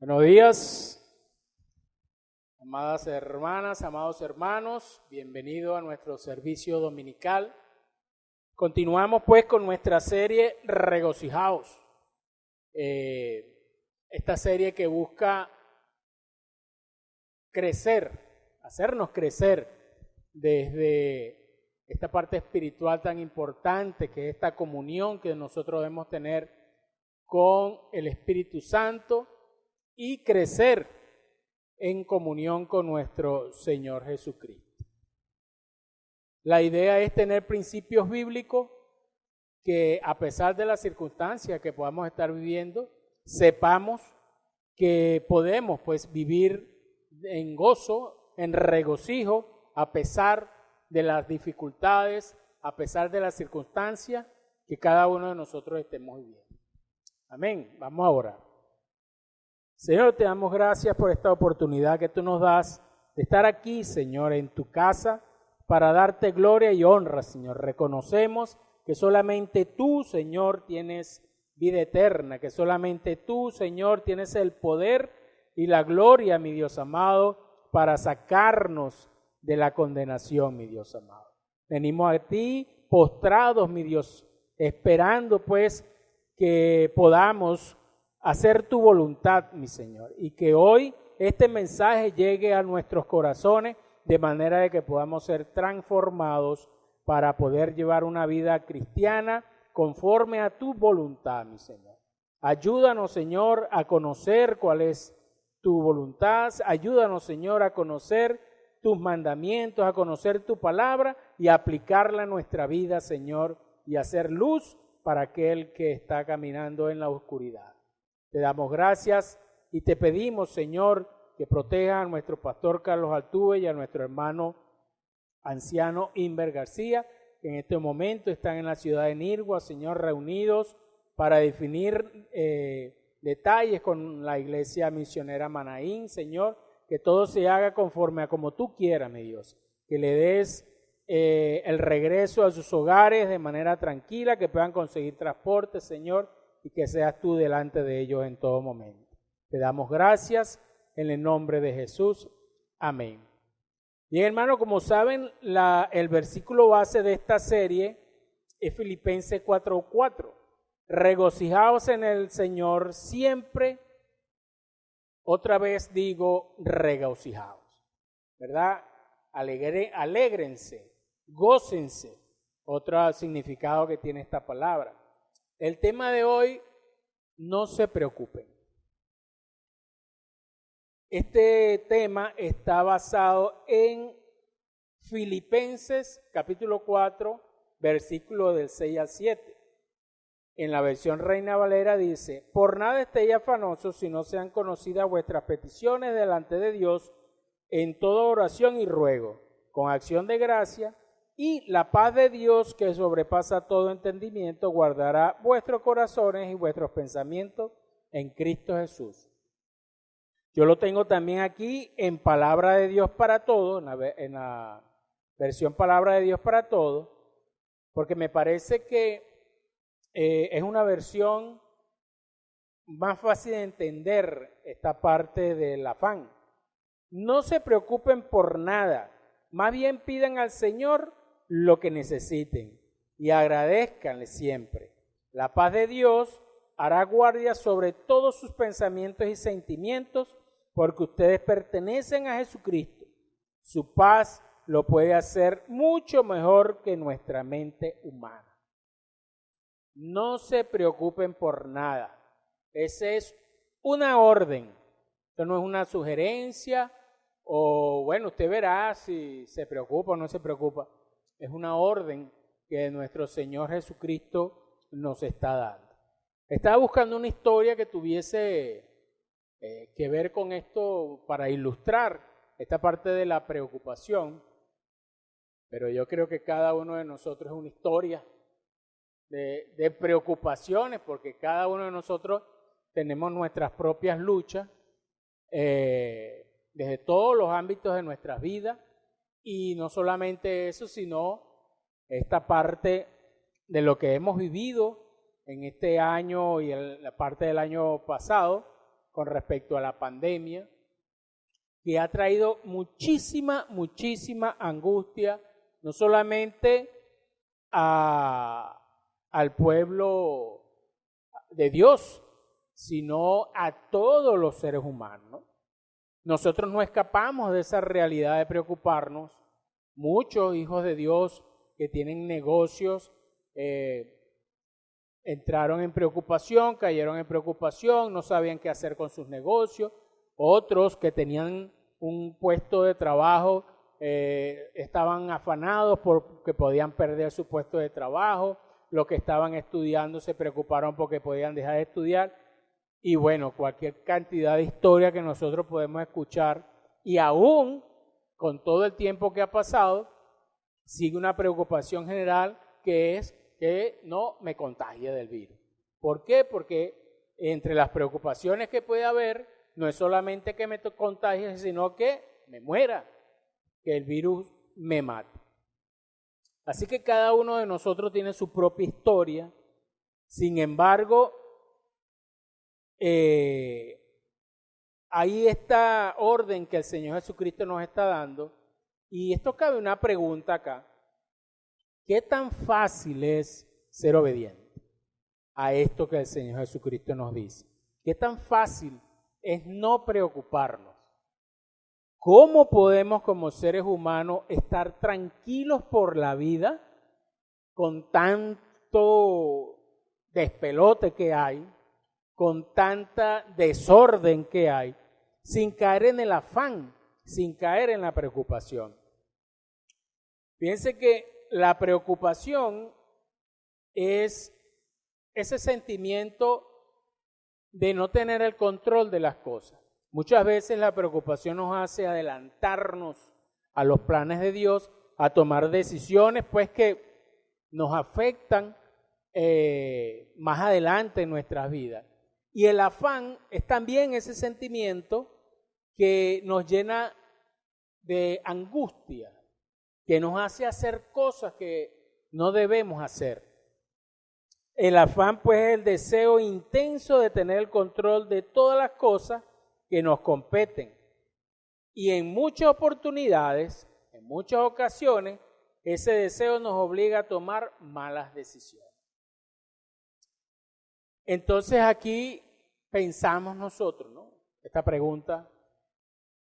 Buenos días, amadas hermanas, amados hermanos, bienvenidos a nuestro servicio dominical. Continuamos pues con nuestra serie Regocijaos, esta serie que busca crecer, hacernos crecer desde esta parte espiritual tan importante que es esta comunión que nosotros debemos tener con el Espíritu Santo y crecer en comunión con nuestro Señor Jesucristo. La idea es tener principios bíblicos que, a pesar de las circunstancias que podamos estar viviendo, sepamos que podemos pues vivir en gozo, en regocijo, a pesar de las dificultades, a pesar de las circunstancias que cada uno de nosotros estemos viviendo. Amén. Vamos a orar. Señor, te damos gracias por esta oportunidad que tú nos das de estar aquí, Señor, en tu casa para darte gloria y honra, Señor. Reconocemos que solamente tú, Señor, tienes vida eterna, que solamente tú, Señor, tienes el poder y la gloria, mi Dios amado, para sacarnos de la condenación, mi Dios amado. Venimos a ti postrados, mi Dios, esperando pues que podamos hacer tu voluntad, mi Señor, y que hoy este mensaje llegue a nuestros corazones de manera de que podamos ser transformados para poder llevar una vida cristiana conforme a tu voluntad, mi Señor. Ayúdanos, Señor, a conocer cuál es tu voluntad. Ayúdanos, Señor, a conocer tus mandamientos, a conocer tu palabra y a aplicarla a nuestra vida, Señor, y hacer luz para aquel que está caminando en la oscuridad. Te damos gracias y te pedimos, Señor, que proteja a nuestro pastor Carlos Altuve y a nuestro hermano anciano Inver García, que en este momento están en la ciudad de Nirgua, Señor, reunidos para definir detalles con la iglesia misionera Manaín, Señor, que todo se haga conforme a como tú quieras, mi Dios, que le des el regreso a sus hogares de manera tranquila, que puedan conseguir transporte, Señor, y que seas tú delante de ellos en todo momento. Te damos gracias en el nombre de Jesús. Amén. Bien, hermano, como saben, el versículo base de esta serie es Filipenses 4:4. Regocijaos en el Señor siempre. Otra vez digo, regocijaos, ¿verdad? Alégrense, gócense. Otro significado que tiene esta palabra. El tema de hoy, no se preocupen. Este tema está basado en Filipenses capítulo 4, versículo del 6 al 7. En la versión Reina Valera dice: por nada estéis afanosos si no sean conocidas vuestras peticiones delante de Dios en toda oración y ruego, con acción de gracia, y la paz de Dios, que sobrepasa todo entendimiento, guardará vuestros corazones y vuestros pensamientos en Cristo Jesús. Yo lo tengo también aquí en Palabra de Dios para Todos, en la versión Palabra de Dios para Todos, porque me parece que es una versión más fácil de entender esta parte del afán. No se preocupen por nada, más bien pidan al Señor lo que necesiten y agradézcanle siempre. La paz de Dios hará guardia sobre todos sus pensamientos y sentimientos, porque ustedes pertenecen a Jesucristo. Su paz lo puede hacer mucho mejor que nuestra mente humana. No se preocupen por nada. Esa es una orden. Esto no es una sugerencia o, bueno, usted verá si se preocupa o no se preocupa. Es una orden que nuestro Señor Jesucristo nos está dando. Estaba buscando una historia que tuviese que ver con esto para ilustrar esta parte de la preocupación, pero yo creo que cada uno de nosotros es una historia de preocupaciones, porque cada uno de nosotros tenemos nuestras propias luchas desde todos los ámbitos de nuestras vidas. Y no solamente eso, sino esta parte de lo que hemos vivido en este año y la parte del año pasado con respecto a la pandemia, que ha traído muchísima angustia, no solamente al pueblo de Dios, sino a todos los seres humanos, ¿no? Nosotros no escapamos de esa realidad de preocuparnos. Muchos hijos de Dios que tienen negocios entraron en preocupación, cayeron en preocupación, no sabían qué hacer con sus negocios. Otros que tenían un puesto de trabajo estaban afanados porque podían perder su puesto de trabajo. Los que estaban estudiando se preocuparon porque podían dejar de estudiar. Y bueno, cualquier cantidad de historia que nosotros podemos escuchar, y aún con todo el tiempo que ha pasado, sigue una preocupación general que es que no me contagie del virus. ¿Por qué? Porque entre las preocupaciones que puede haber, no es solamente que me contagie, sino que me muera, que el virus me mate. Así que cada uno de nosotros tiene su propia historia. Sin embargo, hay esta orden que el Señor Jesucristo nos está dando, y esto cabe una pregunta acá. ¿Qué tan fácil es ser obediente a esto que el Señor Jesucristo nos dice? ¿Qué tan fácil es no preocuparnos? ¿Cómo podemos como seres humanos estar tranquilos por la vida con tanto despelote que hay, con tanta desorden que hay, sin caer en el afán, sin caer en la preocupación? Fíjense que la preocupación es ese sentimiento de no tener el control de las cosas. Muchas veces la preocupación nos hace adelantarnos a los planes de Dios, a tomar decisiones pues que nos afectan más adelante en nuestras vidas. Y el afán es también ese sentimiento que nos llena de angustia, que nos hace hacer cosas que no debemos hacer. El afán, pues, es el deseo intenso de tener el control de todas las cosas que nos competen. Y en muchas oportunidades, en muchas ocasiones, ese deseo nos obliga a tomar malas decisiones. Entonces aquí pensamos nosotros, ¿no? Esta pregunta,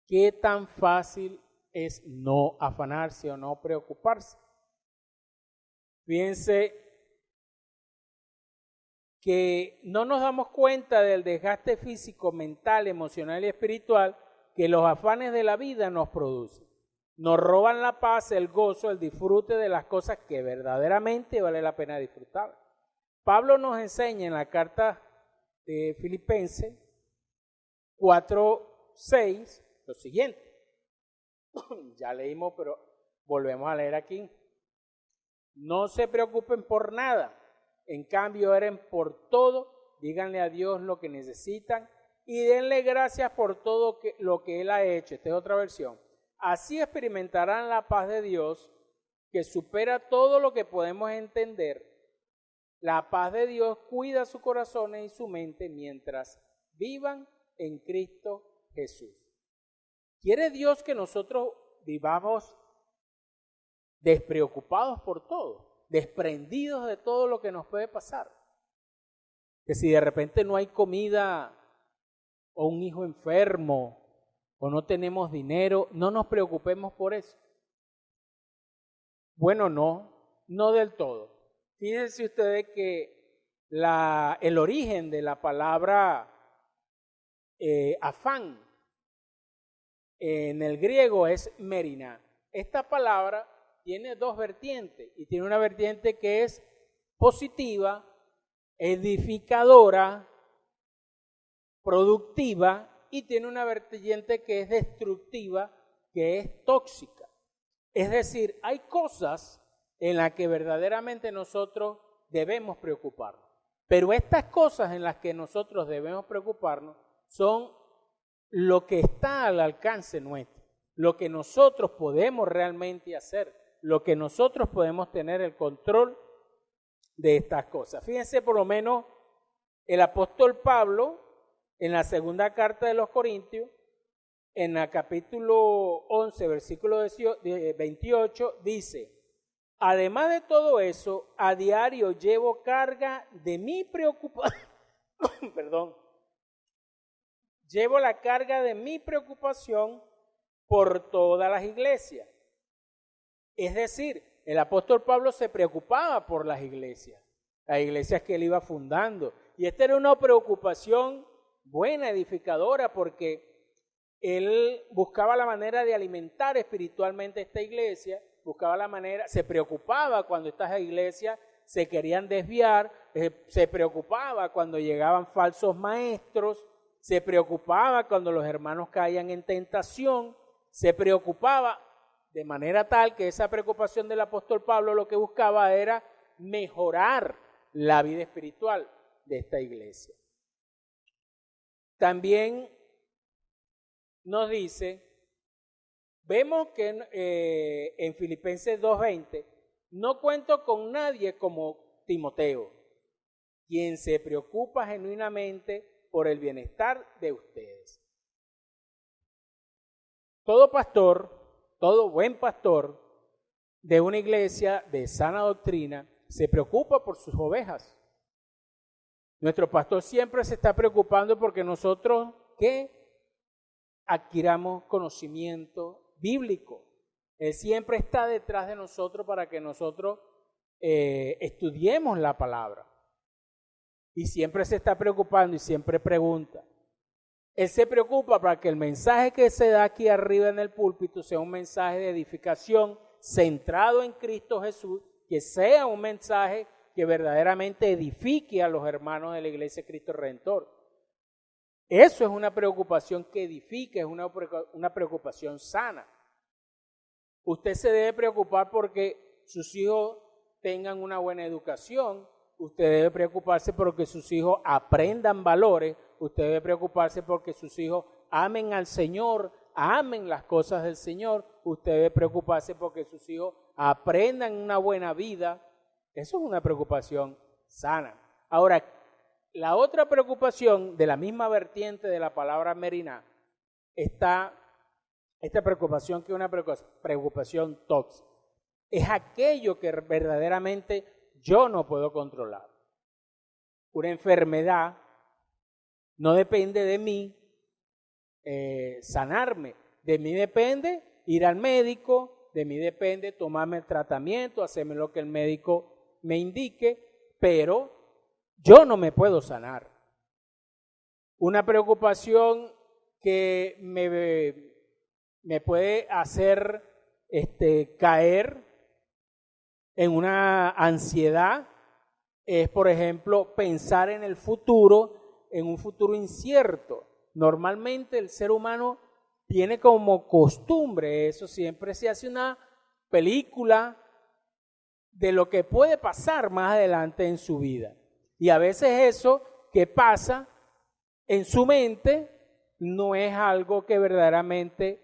¿qué tan fácil es no afanarse o no preocuparse? Fíjense que no nos damos cuenta del desgaste físico, mental, emocional y espiritual que los afanes de la vida nos producen. Nos roban la paz, el gozo, el disfrute de las cosas que verdaderamente vale la pena disfrutar. Pablo nos enseña en la carta de Filipenses 4:6 lo siguiente. Ya leímos, pero volvemos a leer aquí. No se preocupen por nada, en cambio oren por todo, díganle a Dios lo que necesitan y denle gracias por todo lo que Él ha hecho. Esta es otra versión. Así experimentarán la paz de Dios que supera todo lo que podemos entender. La paz de Dios cuida sus corazones y su mente mientras vivan en Cristo Jesús. ¿Quiere Dios que nosotros vivamos despreocupados por todo, desprendidos de todo lo que nos puede pasar? Que si de repente no hay comida o un hijo enfermo o no tenemos dinero, no nos preocupemos por eso. Bueno, no del todo. Fíjense ustedes que el origen de la palabra afán en el griego es meriná. Esta palabra tiene dos vertientes y tiene una vertiente que es positiva, edificadora, productiva, y tiene una vertiente que es destructiva, que es tóxica. Es decir, hay cosas en las que verdaderamente nosotros debemos preocuparnos, pero estas cosas en las que nosotros debemos preocuparnos son lo que está al alcance nuestro, lo que nosotros podemos realmente hacer, lo que nosotros podemos tener el control de estas cosas. Fíjense, por lo menos el apóstol Pablo en la segunda carta de los Corintios, en el capítulo 11, versículo 28, dice: además de todo eso, a diario llevo carga de mi preocupación, perdón, llevo la carga de mi preocupación por todas las iglesias. Es decir, el apóstol Pablo se preocupaba por las iglesias que él iba fundando. Y esta era una preocupación buena, edificadora, porque él buscaba la manera de alimentar espiritualmente esta iglesia, buscaba la manera, se preocupaba cuando estas iglesias se querían desviar, se preocupaba cuando llegaban falsos maestros, se preocupaba cuando los hermanos caían en tentación, se preocupaba de manera tal que esa preocupación del apóstol Pablo lo que buscaba era mejorar la vida espiritual de esta iglesia. También nos dice, vemos que en Filipenses 2:20, no cuento con nadie como Timoteo, quien se preocupa genuinamente por el bienestar de ustedes. Todo pastor, todo buen pastor de una iglesia de sana doctrina se preocupa por sus ovejas. Nuestro pastor siempre se está preocupando porque nosotros, ¿qué? Adquiramos conocimiento bíblico. Él siempre está detrás de nosotros para que nosotros estudiemos la palabra. Y siempre se está preocupando y siempre pregunta. Él se preocupa para que el mensaje que se da aquí arriba en el púlpito sea un mensaje de edificación centrado en Cristo Jesús, que sea un mensaje que verdaderamente edifique a los hermanos de la Iglesia de Cristo Redentor. Eso es una preocupación que edifica, es una preocupación sana. Usted se debe preocupar porque sus hijos tengan una buena educación, usted debe preocuparse porque sus hijos aprendan valores, usted debe preocuparse porque sus hijos amen al Señor, amen las cosas del Señor, usted debe preocuparse porque sus hijos aprendan una buena vida. Eso es una preocupación sana. Ahora, la otra preocupación de la misma vertiente de la palabra meriná está esta preocupación que es una preocupación tóxica. Es aquello que verdaderamente yo no puedo controlar. Una enfermedad no depende de mí sanarme. De mí depende ir al médico, de mí depende tomarme el tratamiento, hacerme lo que el médico me indique, pero yo no me puedo sanar. Una preocupación que me puede hacer caer en una ansiedad es, por ejemplo, pensar en el futuro, en un futuro incierto. Normalmente el ser humano tiene como costumbre eso, siempre se hace una película de lo que puede pasar más adelante en su vida. Y a veces eso que pasa en su mente no es algo que verdaderamente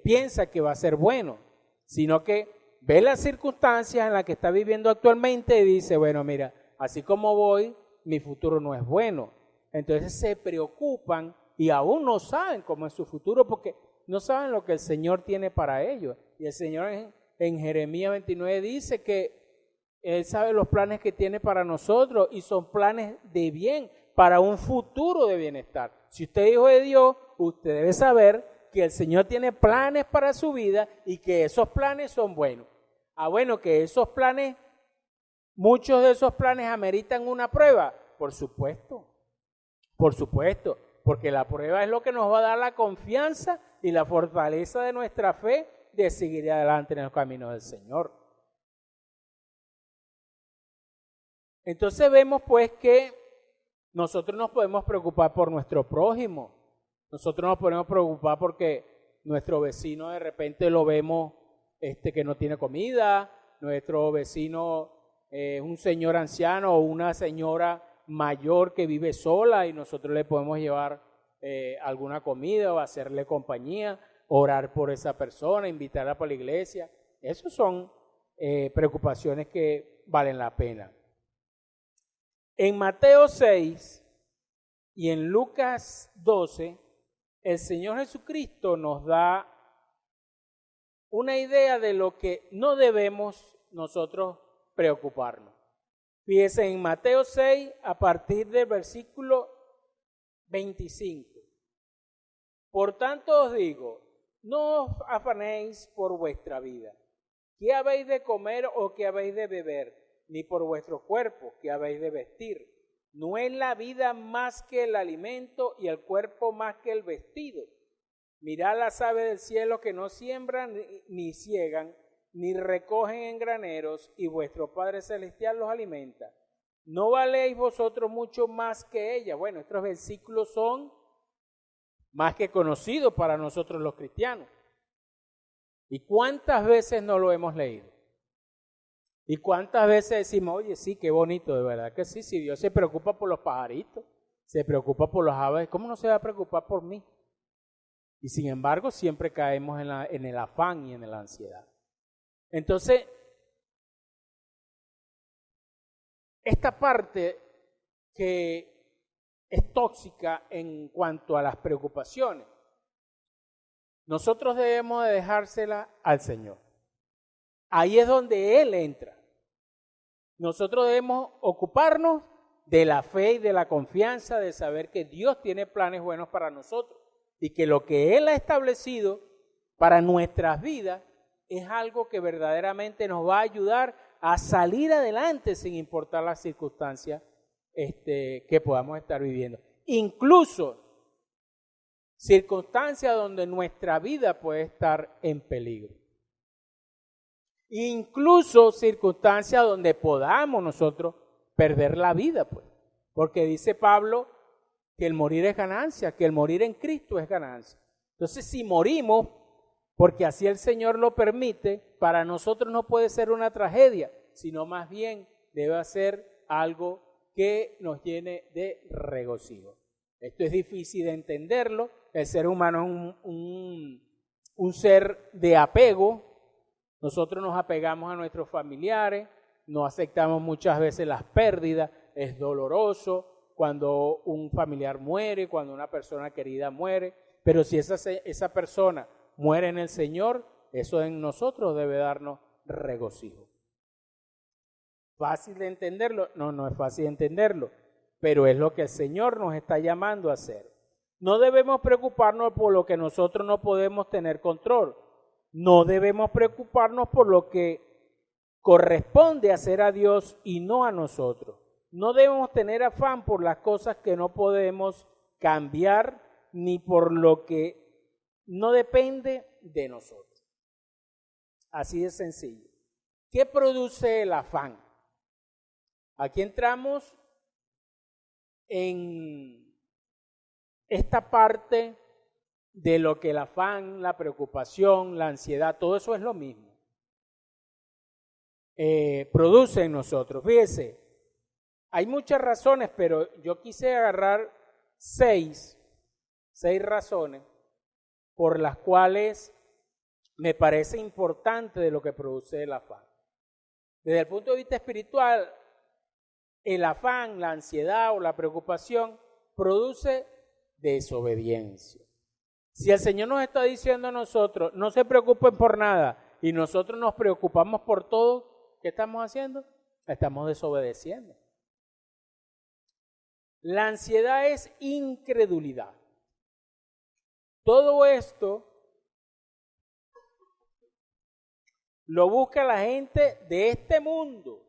piensa que va a ser bueno, sino que ve las circunstancias en las que está viviendo actualmente y dice, bueno, mira, así como voy, mi futuro no es bueno. Entonces se preocupan y aún no saben cómo es su futuro porque no saben lo que el Señor tiene para ellos. Y el Señor en Jeremías 29 dice que Él sabe los planes que tiene para nosotros y son planes de bien, para un futuro de bienestar. Si usted es hijo de Dios, usted debe saber que el Señor tiene planes para su vida y que esos planes son buenos. Bueno, que esos planes, muchos de esos planes ameritan una prueba, por supuesto, porque la prueba es lo que nos va a dar la confianza y la fortaleza de nuestra fe de seguir adelante en el camino del Señor. Entonces vemos pues que nosotros nos podemos preocupar por nuestro prójimo, nosotros nos podemos preocupar porque nuestro vecino de repente lo vemos que no tiene comida, nuestro vecino es un señor anciano o una señora mayor que vive sola y nosotros le podemos llevar alguna comida o hacerle compañía, orar por esa persona, invitarla para la iglesia. Esas son preocupaciones que valen la pena. En Mateo 6, y en Lucas 12, el Señor Jesucristo nos da una idea de lo que no debemos nosotros preocuparnos. Fíjense en Mateo 6, a partir del versículo 25. Por tanto os digo, no os afanéis por vuestra vida, qué habéis de comer o qué habéis de beber, ni por vuestro cuerpo, qué habéis de vestir. ¿No es la vida más que el alimento y el cuerpo más que el vestido? Mirad las aves del cielo que no siembran ni ciegan, ni recogen en graneros, y vuestro Padre Celestial los alimenta. ¿No valéis vosotros mucho más que ellas? Bueno, estos versículos son más que conocidos para nosotros los cristianos. ¿Y cuántas veces no lo hemos leído? ¿Y cuántas veces decimos, oye, sí, qué bonito, de verdad que sí, si Dios se preocupa por los pajaritos, se preocupa por las aves, ¿cómo no se va a preocupar por mí? Y sin embargo, siempre caemos en el afán y en la ansiedad. Entonces, esta parte que es tóxica en cuanto a las preocupaciones, nosotros debemos de dejársela al Señor. Ahí es donde Él entra. Nosotros debemos ocuparnos de la fe y de la confianza de saber que Dios tiene planes buenos para nosotros y que lo que Él ha establecido para nuestras vidas es algo que verdaderamente nos va a ayudar a salir adelante sin importar las circunstancias que podamos estar viviendo. Incluso circunstancias donde nuestra vida puede estar en peligro. Incluso circunstancias donde podamos nosotros perder la vida, pues. Porque dice Pablo que el morir es ganancia, que el morir en Cristo es ganancia. Entonces, si morimos, porque así el Señor lo permite, para nosotros no puede ser una tragedia, sino más bien debe ser algo que nos llene de regocijo. Esto es difícil de entenderlo. El ser humano es un ser de apego. Nosotros nos apegamos a nuestros familiares, no aceptamos muchas veces las pérdidas, es doloroso cuando un familiar muere, cuando una persona querida muere, pero si esa persona muere en el Señor, eso en nosotros debe darnos regocijo. ¿Fácil de entenderlo? No, no es fácil de entenderlo, pero es lo que el Señor nos está llamando a hacer. No debemos preocuparnos por lo que nosotros no podemos tener control. No debemos preocuparnos por lo que corresponde hacer a Dios y no a nosotros. No debemos tener afán por las cosas que no podemos cambiar ni por lo que no depende de nosotros. Así de sencillo. ¿Qué produce el afán? Aquí entramos en esta parte de lo que el afán, la preocupación, la ansiedad, todo eso es lo mismo. Produce en nosotros. Fíjese, hay muchas razones, pero yo quise agarrar seis razones por las cuales me parece importante de lo que produce el afán. Desde el punto de vista espiritual, el afán, la ansiedad o la preocupación produce desobediencia. Si el Señor nos está diciendo a nosotros, no se preocupen por nada, y nosotros nos preocupamos por todo, ¿qué estamos haciendo? Estamos desobedeciendo. La ansiedad es incredulidad. Todo esto lo busca la gente de este mundo.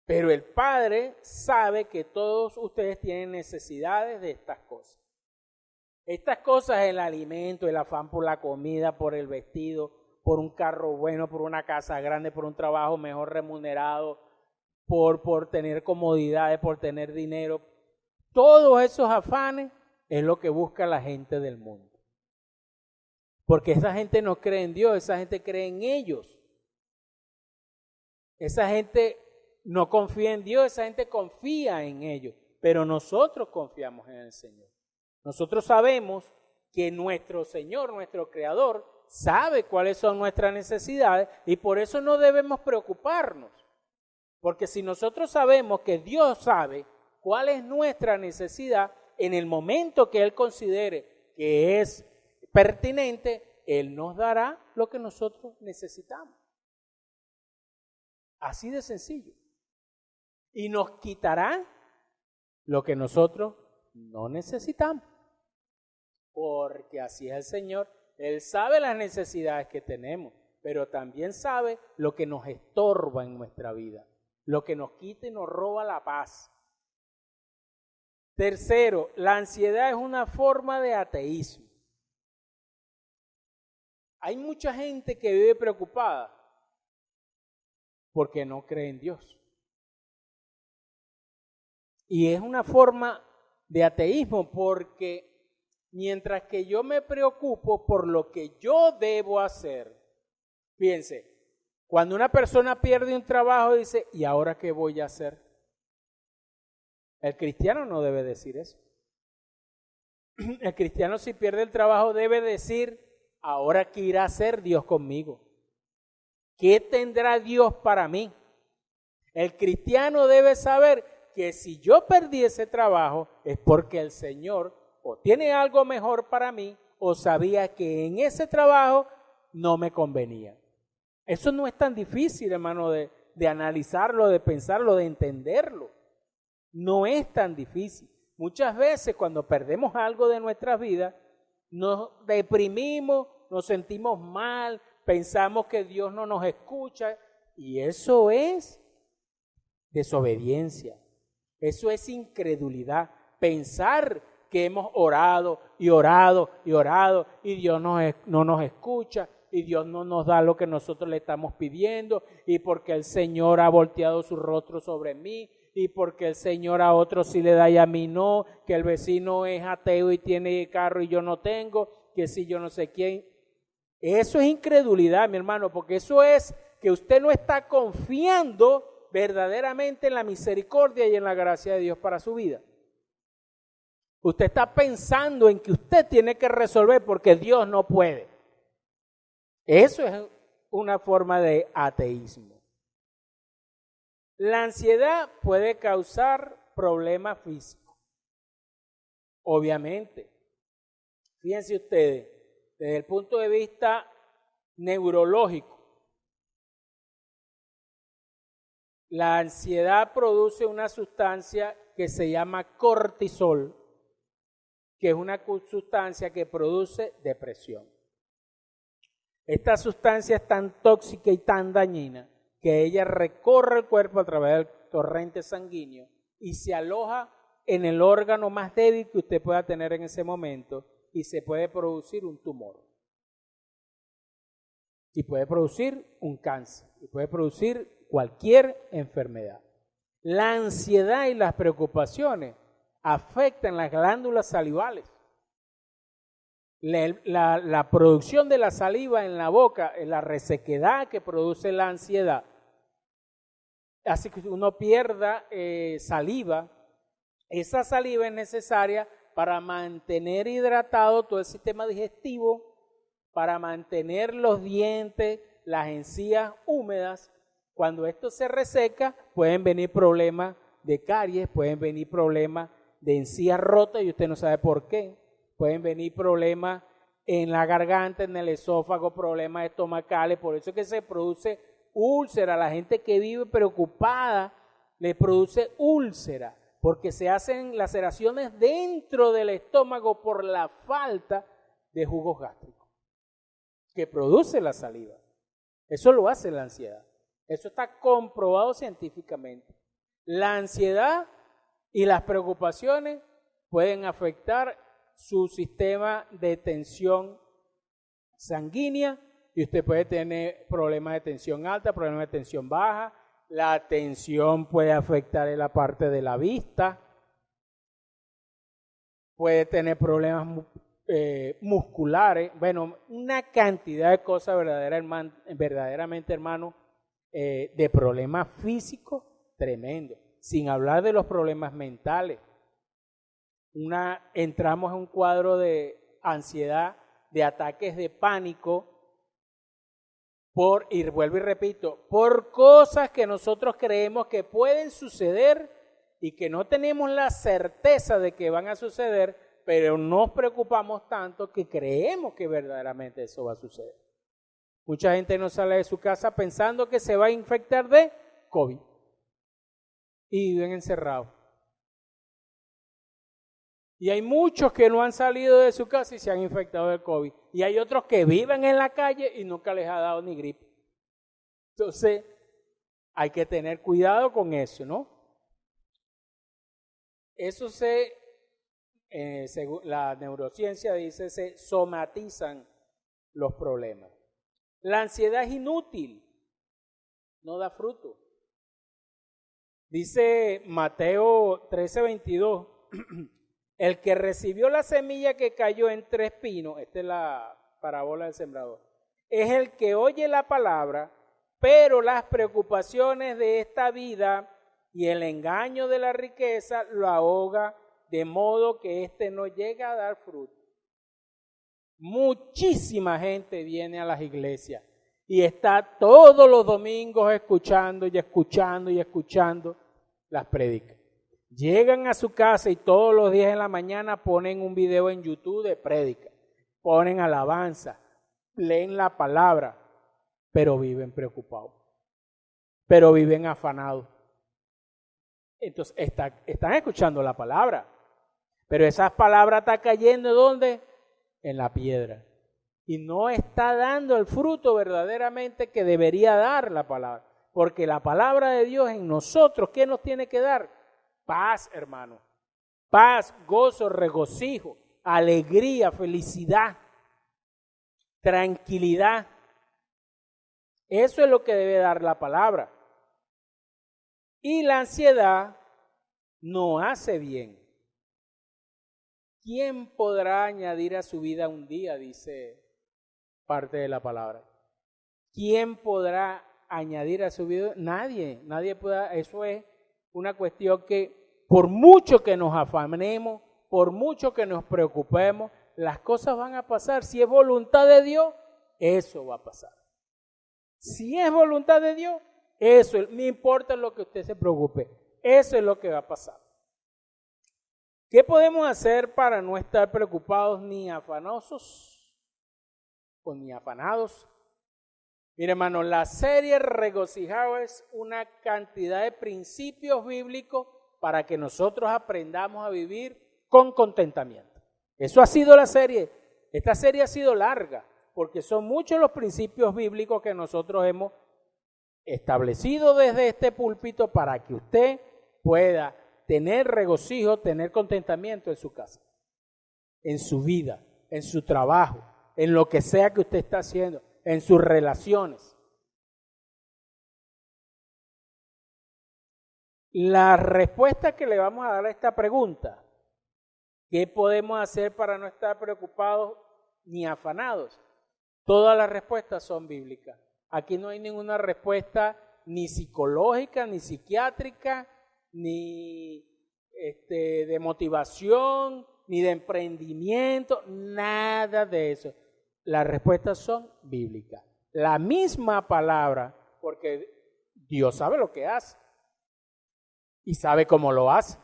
Pero el Padre sabe que todos ustedes tienen necesidades de estas cosas. Estas cosas, el alimento, el afán por la comida, por el vestido, por un carro bueno, por una casa grande, por un trabajo mejor remunerado, por tener comodidades, por tener dinero. Todos esos afanes es lo que busca la gente del mundo. Porque esa gente no cree en Dios, esa gente cree en ellos. Esa gente no confía en Dios, esa gente confía en ellos. Pero nosotros confiamos en el Señor. Nosotros sabemos que nuestro Señor, nuestro Creador, sabe cuáles son nuestras necesidades y por eso no debemos preocuparnos. Porque si nosotros sabemos que Dios sabe cuál es nuestra necesidad, en el momento que Él considere que es pertinente, Él nos dará lo que nosotros necesitamos. Así de sencillo. Y nos quitará lo que nosotros no necesitamos. Porque así es el Señor. Él sabe las necesidades que tenemos, pero también sabe lo que nos estorba en nuestra vida, lo que nos quita y nos roba la paz. Tercero, la ansiedad es una forma de ateísmo. Hay mucha gente que vive preocupada porque no cree en Dios. Y es una forma de ateísmo porque mientras que yo me preocupo por lo que yo debo hacer, fíjense, cuando una persona pierde un trabajo dice, ¿y ahora qué voy a hacer? El cristiano no debe decir eso. El cristiano, si pierde el trabajo, debe decir, ¿ahora qué irá a hacer Dios conmigo? ¿Qué tendrá Dios para mí? El cristiano debe saber que si yo perdí ese trabajo es porque el Señor o tiene algo mejor para mí o sabía que en ese trabajo no me convenía. Eso no es tan difícil, hermano, de analizarlo, de pensarlo, de entenderlo. No es tan difícil. Muchas veces cuando perdemos algo de nuestras vidas, nos deprimimos, nos sentimos mal, pensamos que Dios no nos escucha y eso es desobediencia. Eso es incredulidad. Pensar que hemos orado y orado y orado y Dios no nos escucha y Dios no nos da lo que nosotros le estamos pidiendo y porque el Señor ha volteado su rostro sobre mí y porque el Señor a otros sí le da y a mí no, que el vecino es ateo y tiene carro y yo no tengo, que si yo no sé quién. Eso es incredulidad, mi hermano, porque eso es que usted no está confiando verdaderamente en la misericordia y en la gracia de Dios para su vida. Usted está pensando en que usted tiene que resolver porque Dios no puede. Eso es una forma de ateísmo. La ansiedad puede causar problemas físicos. Obviamente. Fíjense ustedes, desde el punto de vista neurológico, la ansiedad produce una sustancia que se llama cortisol, que es una sustancia que produce depresión. Esta sustancia es tan tóxica y tan dañina que ella recorre el cuerpo a través del torrente sanguíneo y se aloja en el órgano más débil que usted pueda tener en ese momento y se puede producir un tumor. Y puede producir un cáncer, y puede producir cualquier enfermedad. La ansiedad y las preocupaciones afectan las glándulas salivales. La producción de la saliva en la boca, la resequedad que produce la ansiedad, hace que uno pierda saliva. Esa saliva es necesaria para mantener hidratado todo el sistema digestivo, para mantener los dientes, las encías húmedas. Cuando esto se reseca, pueden venir problemas de caries, pueden venir problemas de encías rotas y usted no sabe por qué. Pueden venir problemas en la garganta, en el esófago, problemas estomacales. Por eso es que se produce úlcera. La gente que vive preocupada le produce úlcera, porque se hacen laceraciones dentro del estómago por la falta de jugos gástricos que produce la saliva. Eso lo hace la ansiedad. Eso está comprobado científicamente. La ansiedad y las preocupaciones pueden afectar su sistema de tensión sanguínea y usted puede tener problemas de tensión alta, problemas de tensión baja. La tensión puede afectar en la parte de la vista, puede tener problemas musculares, bueno, una cantidad de cosas verdaderamente, hermano, de problemas físicos tremendos, sin hablar de los problemas mentales. Entramos en un cuadro de ansiedad, de ataques de pánico, vuelvo y repito, por cosas que nosotros creemos que pueden suceder y que no tenemos la certeza de que van a suceder, pero nos preocupamos tanto que creemos que verdaderamente eso va a suceder. Mucha gente no sale de su casa pensando que se va a infectar de COVID y viven encerrados. Y hay muchos que no han salido de su casa y se han infectado del COVID. Y hay otros que viven en la calle y nunca les ha dado ni gripe. Entonces, hay que tener cuidado con eso, ¿no? Eso según la neurociencia dice, se somatizan los problemas. La ansiedad es inútil, no da fruto. Dice Mateo 13:22, el que recibió la semilla que cayó entre espinos, esta es la parábola del sembrador, es el que oye la palabra, pero las preocupaciones de esta vida y el engaño de la riqueza lo ahoga, de modo que éste no llega a dar fruto. Muchísima gente viene a las iglesias y está todos los domingos escuchando y escuchando y escuchando las prédicas. Llegan a su casa y todos los días en la mañana ponen un video en YouTube de prédica, ponen alabanza, leen la palabra, pero viven preocupados, pero viven afanados. Entonces están escuchando la palabra, pero esa palabra está cayendo ¿dónde? En la piedra. Y no está dando el fruto verdaderamente que debería dar la palabra. Porque la palabra de Dios en nosotros, ¿qué nos tiene que dar? Paz, hermano. Paz, gozo, regocijo, alegría, felicidad, tranquilidad. Eso es lo que debe dar la palabra. Y la ansiedad no hace bien. ¿Quién podrá añadir a su vida un día? Dice parte de la palabra. ¿Quién podrá añadir a su vida? Nadie puede. Eso es una cuestión que por mucho que nos afanemos, por mucho que nos preocupemos, las cosas van a pasar. Si es voluntad de Dios, eso va a pasar. Si es voluntad de Dios, eso, no importa lo que usted se preocupe, eso es lo que va a pasar. ¿Qué podemos hacer para no estar preocupados ni afanosos o ni afanados? Mire, hermano, la serie Regocijado es una cantidad de principios bíblicos para que nosotros aprendamos a vivir con contentamiento. Eso ha sido la serie. Esta serie ha sido larga porque son muchos los principios bíblicos que nosotros hemos establecido desde este púlpito para que usted pueda tener regocijo, tener contentamiento en su casa, en su vida, en su trabajo, en lo que sea que usted está haciendo, en sus relaciones. La respuesta que le vamos a dar a esta pregunta, ¿qué podemos hacer para no estar preocupados ni afanados? Todas las respuestas son bíblicas. Aquí no hay ninguna respuesta ni psicológica, ni psiquiátrica, ni de motivación, ni de emprendimiento, nada de eso. Las respuestas son bíblicas. La misma palabra, porque Dios sabe lo que hace y sabe cómo lo hace.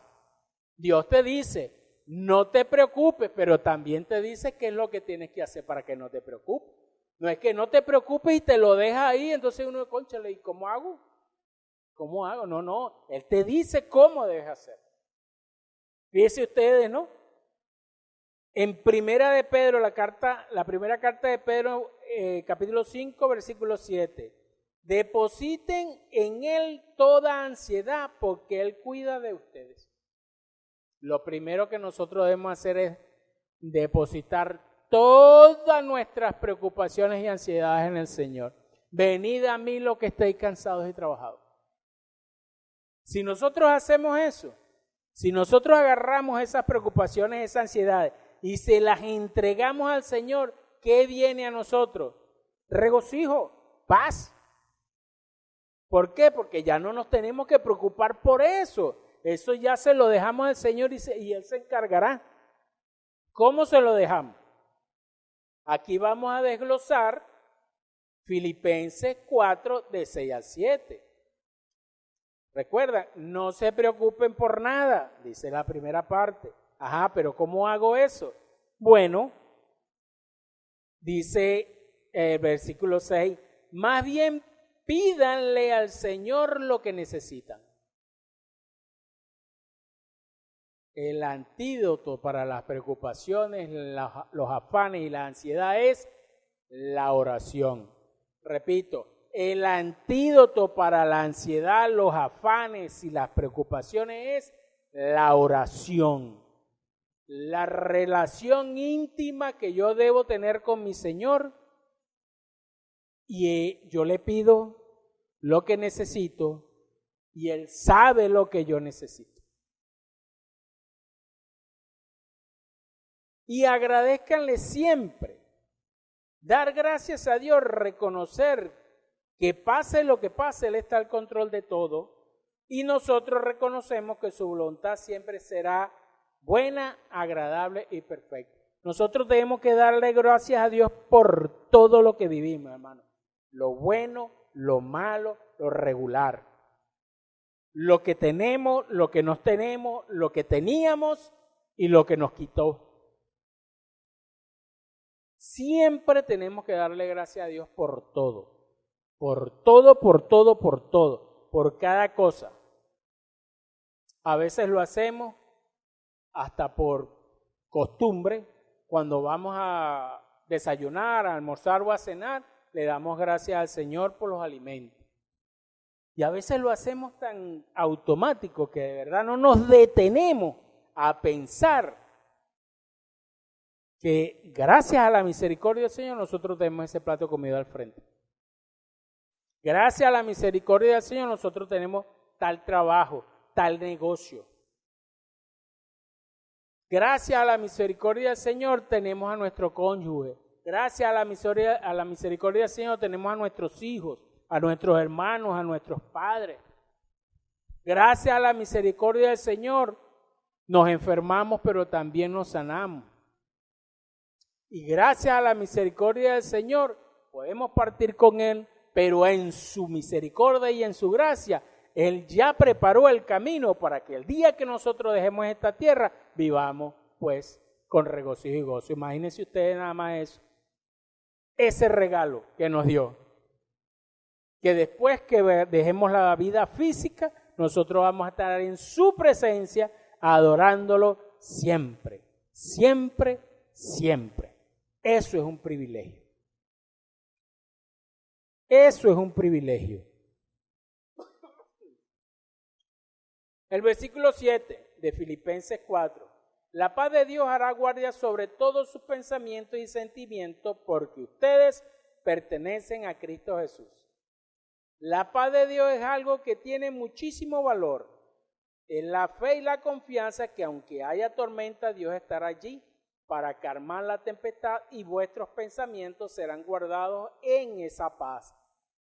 Dios te dice, no te preocupes, pero también te dice qué es lo que tienes que hacer para que no te preocupes. No es que no te preocupes y te lo deja ahí, entonces uno, cónchale, ¿y cómo hago? ¿Cómo hago? No, Él te dice cómo debes hacer. Fíjense ustedes, ¿no? En Primera de Pedro, la primera carta de Pedro, capítulo 5, versículo 7. Depositen en Él toda ansiedad porque Él cuida de ustedes. Lo primero que nosotros debemos hacer es depositar todas nuestras preocupaciones y ansiedades en el Señor. Venid a mí los que estéis cansados y trabajados. Si nosotros hacemos eso, si nosotros agarramos esas preocupaciones, esas ansiedades y se las entregamos al Señor, ¿qué viene a nosotros? Regocijo, paz. ¿Por qué? Porque ya no nos tenemos que preocupar por eso. Eso ya se lo dejamos al Señor y Él se encargará. ¿Cómo se lo dejamos? Aquí vamos a desglosar Filipenses 4, de 6 al 7. Recuerda, no se preocupen por nada, dice la primera parte. Ajá, pero ¿cómo hago eso? Bueno, dice el versículo 6, más bien pídanle al Señor lo que necesitan. El antídoto para las preocupaciones, los afanes y la ansiedad es la oración. Repito, el antídoto para la ansiedad, los afanes y las preocupaciones es la oración. La relación íntima que yo debo tener con mi Señor, y yo le pido lo que necesito y Él sabe lo que yo necesito. Y agradézcanle siempre. Dar gracias a Dios, reconocer que pase lo que pase, Él está al control de todo. Y nosotros reconocemos que su voluntad siempre será buena, agradable y perfecta. Nosotros tenemos que darle gracias a Dios por todo lo que vivimos, hermano. Lo bueno, lo malo, lo regular. Lo que tenemos, lo que nos tenemos, lo que teníamos y lo que nos quitó. Siempre tenemos que darle gracias a Dios por todo. Por todo, por todo, por todo. Por cada cosa. A veces lo hacemos hasta por costumbre. Cuando vamos a desayunar, a almorzar o a cenar, le damos gracias al Señor por los alimentos. Y a veces lo hacemos tan automático que de verdad no nos detenemos a pensar que gracias a la misericordia del Señor nosotros tenemos ese plato de comida al frente. Gracias a la misericordia del Señor nosotros tenemos tal trabajo, tal negocio. Gracias a la misericordia del Señor tenemos a nuestro cónyuge. Gracias a la misericordia del Señor tenemos a nuestros hijos, a nuestros hermanos, a nuestros padres. Gracias a la misericordia del Señor nos enfermamos pero también nos sanamos. Y gracias a la misericordia del Señor podemos partir con Él, pero en su misericordia y en su gracia, Él ya preparó el camino para que el día que nosotros dejemos esta tierra, vivamos pues con regocijo y gozo. Imagínense ustedes nada más eso. Ese regalo que nos dio. Que después que dejemos la vida física, nosotros vamos a estar en su presencia adorándolo siempre, siempre, siempre. Eso es un privilegio. Eso es un privilegio. El versículo 7 de Filipenses 4. La paz de Dios hará guardia sobre todos sus pensamientos y sentimientos porque ustedes pertenecen a Cristo Jesús. La paz de Dios es algo que tiene muchísimo valor. Es la fe y la confianza que aunque haya tormenta, Dios estará allí para calmar la tempestad y vuestros pensamientos serán guardados en esa paz.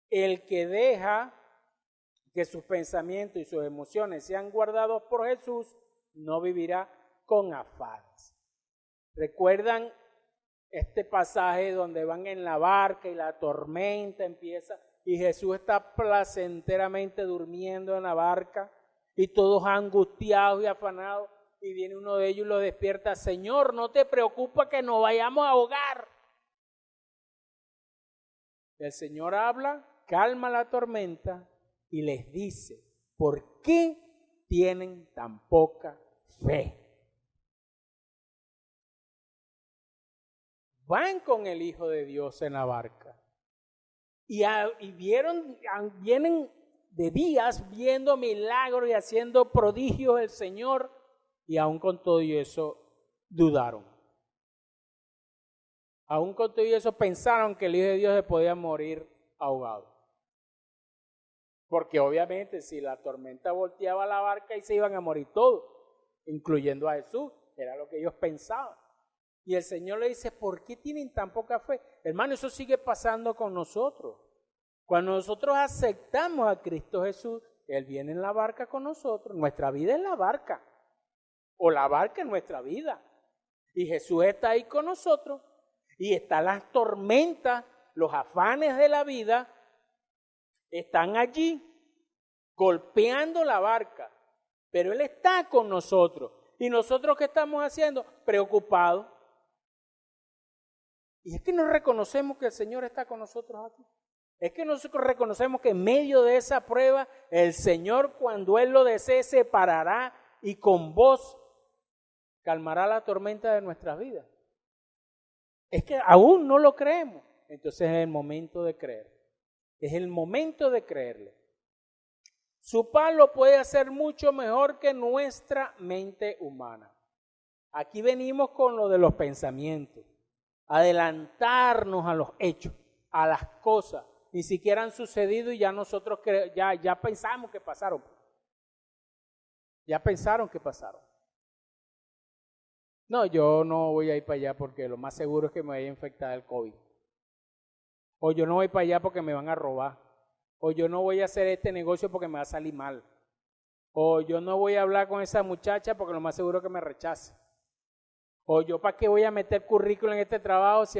El que deja que sus pensamientos y sus emociones sean guardados por Jesús no vivirá con afanes. ¿Recuerdan este pasaje donde van en la barca y la tormenta empieza y Jesús está placenteramente durmiendo en la barca y todos angustiados y afanados? Y viene uno de ellos y lo despierta. Señor, no te preocupes que nos vayamos a ahogar. El Señor habla, calma la tormenta y les dice, ¿por qué tienen tan poca fe? Van con el Hijo de Dios en la barca y vienen de días viendo milagros y haciendo prodigios el Señor. Y aún con todo eso dudaron. Aún con todo eso pensaron que el Hijo de Dios se podía morir ahogado. Porque obviamente si la tormenta volteaba la barca y se iban a morir todos, incluyendo a Jesús. Era lo que ellos pensaban. Y el Señor le dice, ¿por qué tienen tan poca fe? Hermano, eso sigue pasando con nosotros. Cuando nosotros aceptamos a Cristo Jesús, Él viene en la barca con nosotros. Nuestra vida es la barca. O la barca en nuestra vida. Y Jesús está ahí con nosotros. Y están las tormentas, los afanes de la vida, están allí golpeando la barca, pero Él está con nosotros. ¿Y nosotros qué estamos haciendo? Preocupados. Y es que no reconocemos que el Señor está con nosotros aquí. Es que nosotros reconocemos que en medio de esa prueba, el Señor, cuando Él lo desee, se parará y con voz calmará la tormenta de nuestras vidas. Es que aún no lo creemos. Entonces es el momento de creer. Es el momento de creerle. Su paz lo puede hacer mucho mejor que nuestra mente humana. Aquí venimos con lo de los pensamientos. Adelantarnos a los hechos, a las cosas. Ni siquiera han sucedido y ya nosotros ya pensamos que pasaron. Ya pensaron que pasaron. No, yo no voy a ir para allá porque lo más seguro es que me vaya a infectar el COVID. O yo no voy para allá porque me van a robar. O yo no voy a hacer este negocio porque me va a salir mal. O yo no voy a hablar con esa muchacha porque lo más seguro es que me rechace. O yo para qué voy a meter currículum en este trabajo si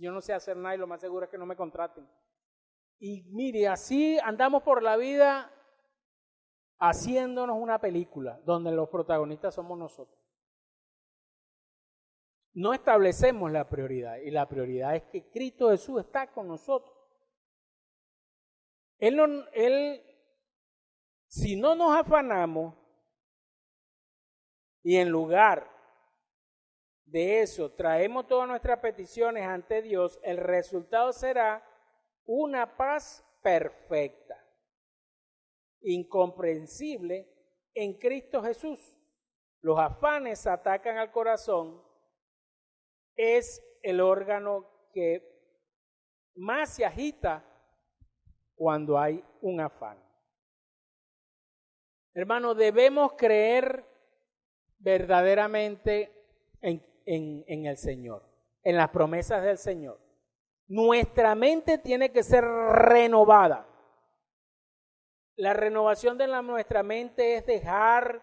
yo no sé hacer nada y lo más seguro es que no me contraten. Y mire, así andamos por la vida haciéndonos una película donde los protagonistas somos nosotros. No establecemos la prioridad y la prioridad es que Cristo Jesús está con nosotros. Si no nos afanamos y en lugar de eso traemos todas nuestras peticiones ante Dios, el resultado será una paz perfecta, incomprensible en Cristo Jesús. Los afanes atacan al corazón, es el órgano que más se agita cuando hay un afán. Hermano, debemos creer verdaderamente en el Señor, en las promesas del Señor. Nuestra mente tiene que ser renovada. La renovación de nuestra mente es dejar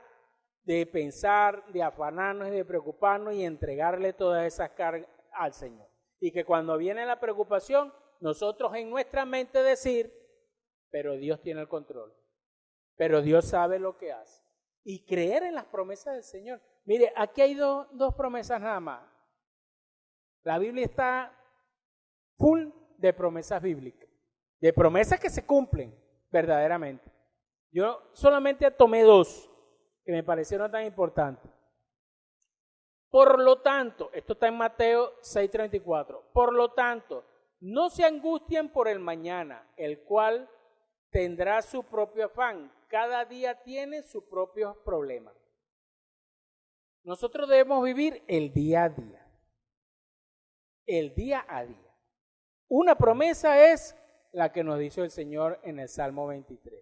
de pensar, de afanarnos y de preocuparnos y entregarle todas esas cargas al Señor. Y que cuando viene la preocupación, nosotros en nuestra mente decir, pero Dios tiene el control, pero Dios sabe lo que hace. Y creer en las promesas del Señor. Mire, aquí hay dos promesas nada más. La Biblia está full de promesas bíblicas, de promesas que se cumplen verdaderamente. Yo solamente tomé dos que me parecieron tan importantes. Por lo tanto, esto está en Mateo 6:34, por lo tanto, no se angustien por el mañana, el cual tendrá su propio afán. Cada día tiene sus propios problemas. Nosotros debemos vivir el día a día. El día a día. Una promesa es la que nos dice el Señor en el Salmo 23.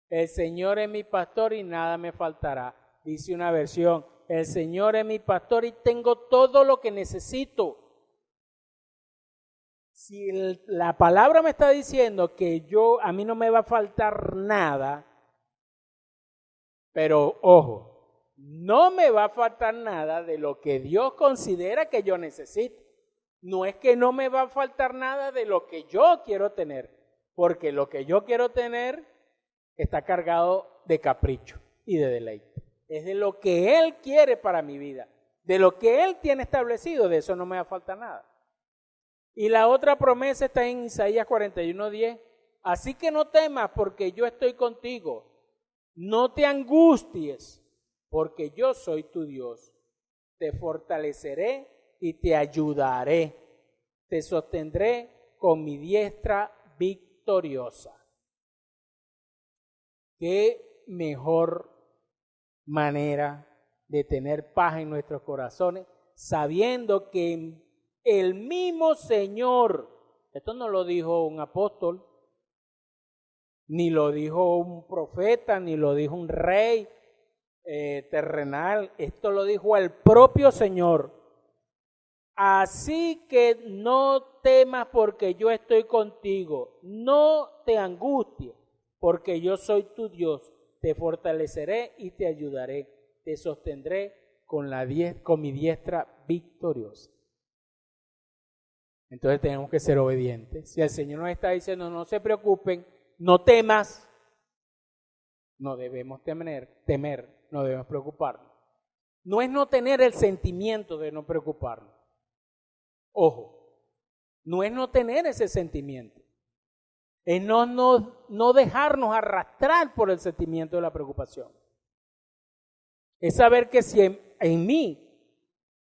El Señor es mi pastor y nada me faltará. Dice una versión, el Señor es mi pastor y tengo todo lo que necesito. Si la palabra me está diciendo que a mí no me va a faltar nada, pero ojo, no me va a faltar nada de lo que Dios considera que yo necesito. No es que no me va a faltar nada de lo que yo quiero tener, porque lo que yo quiero tener está cargado de capricho y de deleite. Es de lo que Él quiere para mi vida, de lo que Él tiene establecido, de eso no me va a faltar nada. Y la otra promesa está en Isaías 41:10. Así que no temas porque yo estoy contigo. No te angusties porque yo soy tu Dios. Te fortaleceré y te ayudaré. Te sostendré con mi diestra victoriosa. Qué mejor manera de tener paz en nuestros corazones, sabiendo que el mismo Señor, esto no lo dijo un apóstol, ni lo dijo un profeta, ni lo dijo un rey terrenal, esto lo dijo el propio Señor. Así que no temas porque yo estoy contigo, no te angusties porque yo soy tu Dios, te fortaleceré y te ayudaré, te sostendré con mi diestra victoriosa. Entonces tenemos que ser obedientes. Si el Señor nos está diciendo no se preocupen, no temas, no debemos temer, no debemos preocuparnos. No es no tener el sentimiento de no preocuparnos. Ojo, no es no tener ese sentimiento. Es no dejarnos arrastrar por el sentimiento de la preocupación. Es saber que si en mí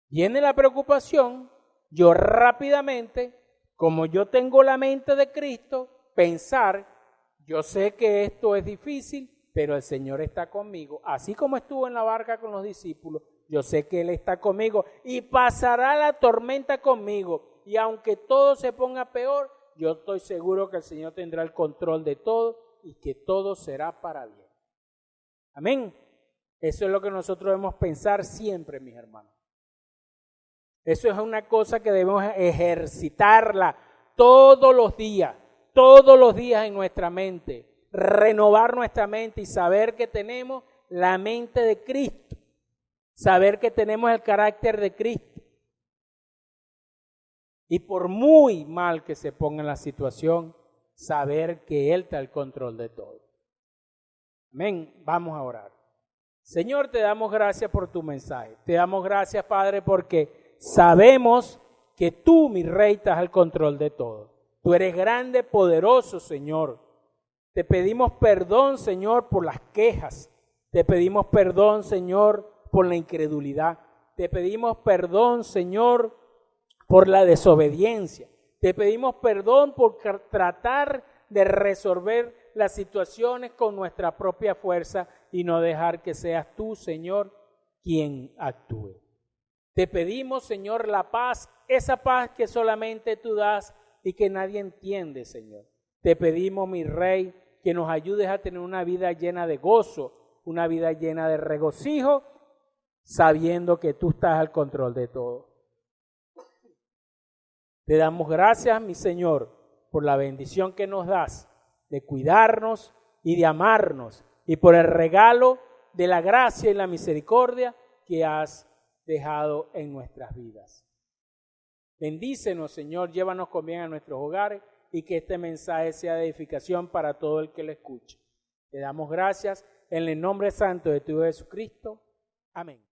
viene la preocupación, yo rápidamente, como yo tengo la mente de Cristo, pensar, yo sé que esto es difícil, pero el Señor está conmigo. Así como estuvo en la barca con los discípulos, yo sé que Él está conmigo y pasará la tormenta conmigo. Y aunque todo se ponga peor, yo estoy seguro que el Señor tendrá el control de todo y que todo será para bien. Amén. Eso es lo que nosotros debemos pensar siempre, mis hermanos. Eso es una cosa que debemos ejercitarla todos los días en nuestra mente. Renovar nuestra mente y saber que tenemos la mente de Cristo. Saber que tenemos el carácter de Cristo. Y por muy mal que se ponga en la situación, saber que Él está al control de todo. Amén. Vamos a orar. Señor, te damos gracias por tu mensaje. Te damos gracias, Padre, porque sabemos que tú, mi Rey, estás al control de todo. Tú eres grande, poderoso, Señor. Te pedimos perdón, Señor, por las quejas. Te pedimos perdón, Señor, por la incredulidad. Te pedimos perdón, Señor, por la desobediencia. Te pedimos perdón por tratar de resolver las situaciones con nuestra propia fuerza y no dejar que seas tú, Señor, quien actúe. Te pedimos, Señor, la paz, esa paz que solamente tú das y que nadie entiende, Señor. Te pedimos, mi Rey, que nos ayudes a tener una vida llena de gozo, una vida llena de regocijo, sabiendo que tú estás al control de todo. Te damos gracias, mi Señor, por la bendición que nos das de cuidarnos y de amarnos y por el regalo de la gracia y la misericordia que has dejado en nuestras vidas. Bendícenos, Señor, llévanos con bien a nuestros hogares y que este mensaje sea de edificación para todo el que lo escuche. Te damos gracias en el nombre santo de tu Hijo Jesucristo. Amén.